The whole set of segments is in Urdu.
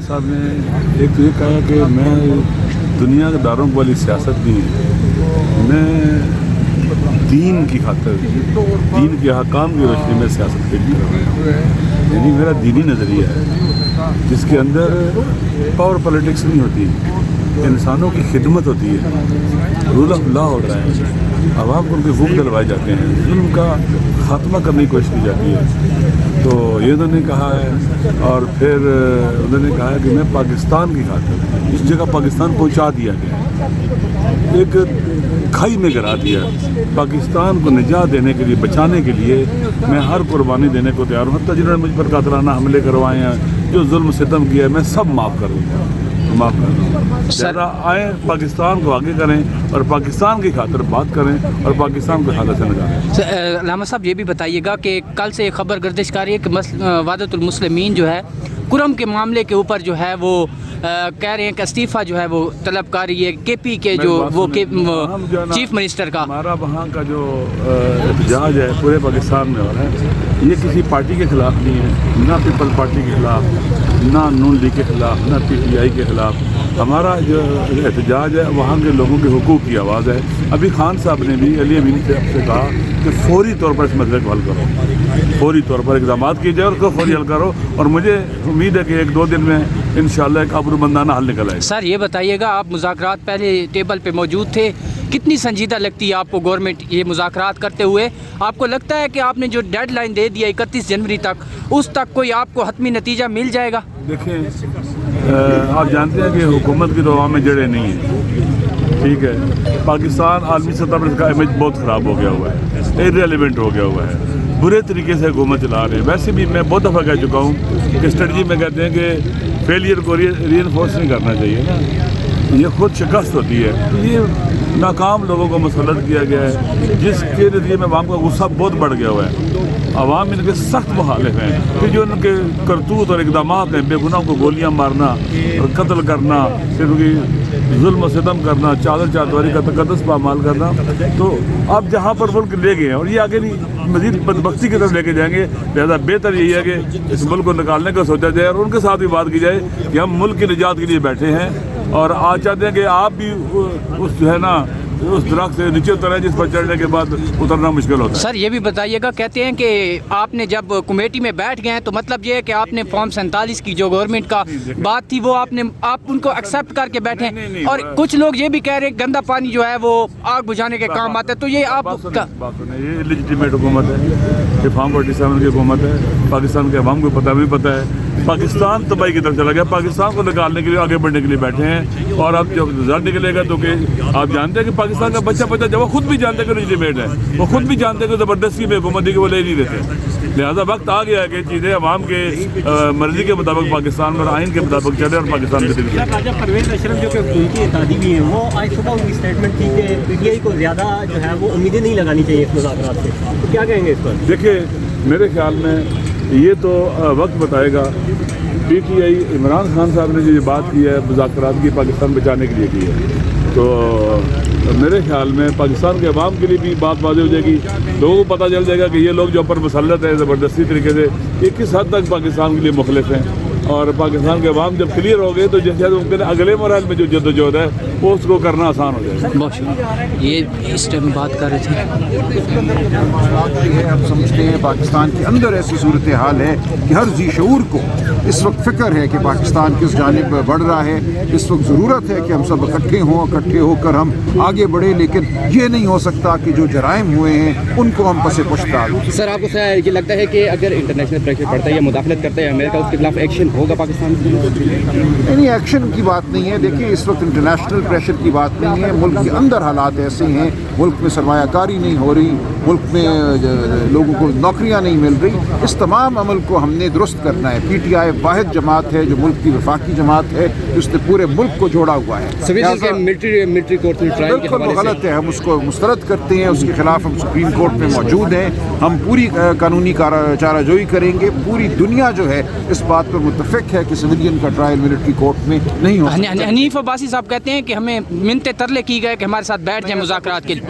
خان صاحب نے ایک تو یہ کہا کہ میں دنیا کے داروں والی سیاست نہیں ہے، میں دین کی خاطر دین کے احکام کی روشنی میں سیاست کھیلتی رہا ہوں. یعنی میرا دینی نظریہ ہے جس کے اندر پاور پالیٹکس نہیں ہوتی، انسانوں کی خدمت ہوتی ہے، رول آف لا ہوتا ہے، عوام کو ان کے حقوق دلوائے جاتے ہیں، ظلم کا خاتمہ کرنے کی کوشش کی جاتی ہے. تو یہ انہوں نے کہا ہے. اور پھر انہوں نے کہا ہے کہ میں پاکستان کی خاطر اس جگہ پاکستان پہنچا دیا گیا، ایک کھائی میں گرا دیا، پاکستان کو نجات دینے کے لیے، بچانے کے لیے میں ہر قربانی دینے کو تیار ہوں. حتیٰ جنہوں نے مجھ پر قاتلانہ حملے کروائے ہیں، جو ظلم ستم کیا ہے، میں سب معاف کر دوں گا، معاف کر دوں گا. ذرا آئیں پاکستان کو آگے کریں اور پاکستان کی خاطر بات کریں اور پاکستان کو حالت سے نکالیں. علامہ صاحب یہ بھی بتائیے گا کہ کل سے ایک خبر گردش کر رہی ہے کہ وحدت المسلمین جو ہے کرم کے معاملے کے اوپر جو ہے وہ کہہ رہے ہیں کہ استعفیٰ جو ہے وہ طلب کر رہی ہے کے پی کے جو وہ چیف منسٹر کا. ہمارا وہاں کا جو احتجاج ہے پورے پاکستان میں ہو رہا ہے، یہ کسی پارٹی کے خلاف نہیں ہے، نہ پیپل پارٹی کے خلاف، نہ نون لیگ کے خلاف، نہ پی ٹی آئی کے خلاف. ہمارا جو احتجاج ہے وہاں کے لوگوں کے حقوق کی آواز ہے. ابھی خان صاحب نے بھی علی امین صاحب سے کہا کہ فوری طور پر اس مسئلے کو حل کرو، فوری طور پر اقدامات کیے جائے اور اس کو فوری حل کرو. اور مجھے امید ہے کہ ایک دو دن میں انشاءاللہ ایک ابرومندانہ حل نکل آئے. سر یہ بتائیے گا، آپ مذاکرات پہلے ٹیبل پہ موجود تھے، کتنی سنجیدہ لگتی ہے آپ کو گورنمنٹ یہ مذاکرات کرتے ہوئے؟ آپ کو لگتا ہے کہ آپ نے جو ڈیڈ لائن دے دیا 31 جنوری تک، اس تک کوئی آپ کو حتمی نتیجہ مل جائے گا؟ دیکھیں آپ جانتے ہیں کہ حکومت کی تو عوام میں جڑیں نہیں ہیں، ٹھیک ہے. پاکستان عالمی سطح پر اس کا امیج بہت خراب ہو گیا ہوا ہے، ارریلیونٹ ہو گیا ہوا ہے، برے طریقے سے حکومت چلا رہے ہیں. ویسے بھی میں بہت دفعہ کہہ چکا ہوں کہ اسٹریٹجی میں کہتے ہیں کہ فیلئر کو ری انفورس نہیں کرنا چاہیے نا، یہ خود شکست ہوتی ہے. یہ ناکام لوگوں کو مسلط کیا گیا ہے جس کے نتیجے میں عوام کا غصہ بہت بڑھ گیا ہوا ہے. عوام ان کے سخت مخالف ہیں کہ جو ان کے کرتوت اور اقدامات ہیں، بے گناہ کو گولیاں مارنا اور قتل کرنا، پھر ان کی ظلم و ستم کرنا، چادر چادواری کا تقدس پامال کرنا. تو آپ جہاں پر ملک لے گئے ہیں اور یہ آگے نہیں مزید بدبختی کی طرف لے کے جائیں گے، لہٰذا بہتر یہی ہے کہ اس ملک کو نکالنے کا سوچا جائے اور ان کے ساتھ بھی بات کی جائے کہ ہم ملک کی نجات کے لیے بیٹھے ہیں اور آج چاہتے ہیں کہ آپ بھی اس جو ہے نا اس درخت سے نیچے اترے جس پر چڑھنے کے بعد اترنا مشکل ہوتا ہے. سر یہ بھی بتائیے گا، کہتے ہیں کہ آپ نے جب کمیٹی میں بیٹھ گئے ہیں تو مطلب یہ ہے کہ آپ نے فارم 47 کی جو گورنمنٹ کا بات تھی وہ آپ ان کو ایکسیپٹ کر کے بیٹھے ہیں. اور کچھ لوگ یہ بھی کہہ رہے ہیں گندا پانی جو ہے وہ آگ بجھانے کے کام آتا ہے. تو یہ آپ یہ لیجیٹیمیٹ حکومت ہے، یہ فارم 47 کی حکومت ہے. پاکستان کے عوام کو پتہ ہے پاکستان تباہی کی طرف چلا گیا. پاکستان کو نکالنے کے لیے آگے بڑھنے کے لیے بیٹھے ہیں. اور اب جب رزلٹ نکلے گا تو کہ آپ جانتے ہیں کہ پاکستان کا بچہ جب وہ خود بھی جانتے کہ لیجیٹیمیٹ ہے، وہ خود بھی جانتے کہ زبردستی میں حکومت ہے کہ وہ لے نہیں دیتے. لہٰذا وقت آ گیا ہے کہ چیزیں عوام کے مرضی کے مطابق پاکستان اور آئین کے مطابق چلے اور پاکستان کے دل میں. راجہ پرویز اشرف جو کہ ان کی اتحادی بھی ہیں، وہ آج صبح ان کی اسٹیٹمنٹ تھی کہ پی ٹی آئی کو زیادہ جو ہے وہ امیدیں نہیں لگانی چاہیے اس مذاکرات سے. تو کیا کہیں گے اس پر؟ دیکھیے میرے خیال میں یہ تو وقت بتائے گا. P T I Imran Khan صاحب نے جو یہ بات کی ہے مذاکرات کی، پاکستان بچانے کے لیے کی ہے، تو میرے خیال میں پاکستان کے عوام کے لیے بھی بات واضح ہو جائے گی. لوگوں کو پتہ چل جائے گا کہ یہ لوگ جو پر مسلط ہیں زبردستی طریقے سے، یہ کس حد تک پاکستان کے لیے مخلص ہیں. اور پاکستان کے عوام جب کلیئر ہو گئے تو جیسے ممکن اگلے مراحل میں جو جدوجہد ہے وہ اس کو کرنا آسان ہو جائے. بہت شکریہ. یہ اس ٹائم بات کر رہے تھے ہم سمجھتے ہیں پاکستان کے اندر ایسی صورتحال ہے کہ ہر ذی شعور کو اس وقت فکر ہے کہ پاکستان کس جانب بڑھ رہا ہے. اس وقت ضرورت ہے کہ ہم سب اکٹھے ہو کر ہم آگے بڑھیں. لیکن یہ نہیں ہو سکتا کہ جو جرائم ہوئے ہیں ان کو ہم پس پشت ڈال دیں. سر آپ کو یہ لگتا ہے کہ اگر انٹرنیشنل پریشر پڑتا ہے یا مداخلت کرتا ہے امریکہ، اس کے خلاف ایکشن ہوگا پاکستان کی؟ نہیں، ایکشن کی بات نہیں ہے. دیکھیں اس وقت انٹرنیشنل پریشر کی بات نہیں ہے. ملک کے اندر حالات ایسے ہیں، ملک میں سرمایہ کاری نہیں ہو رہی، ملک میں لوگوں کو نوکریاں نہیں مل رہی. اس تمام عمل کو ہم نے درست کرنا ہے. پی ٹی آئی واحد جماعت ہے جو ملک کی وفاقی جماعت ہے، جس نے پورے ملک کو جوڑا ہوا ہے. ملٹری کورٹ میں ٹرائل بالکل غلط ہے، ہم اس کو مسترد کرتے ہیں. اس کے خلاف ہم سپریم کورٹ میں موجود ہیں. ہم پوری قانونی چارہ جوئی کریں گے. پوری دنیا جو ہے اس بات پر متفق ہے کہ سویلین کا ٹرائل ملٹری کورٹ میں نہیں ہو سکتا. حنیف عباسی صاحب کہتے ہیں کہ ہمیں منتیں ترلے کی گئے کہ ہمارے ساتھ بیٹھ جائیں مذاکرات کے لیے.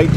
IT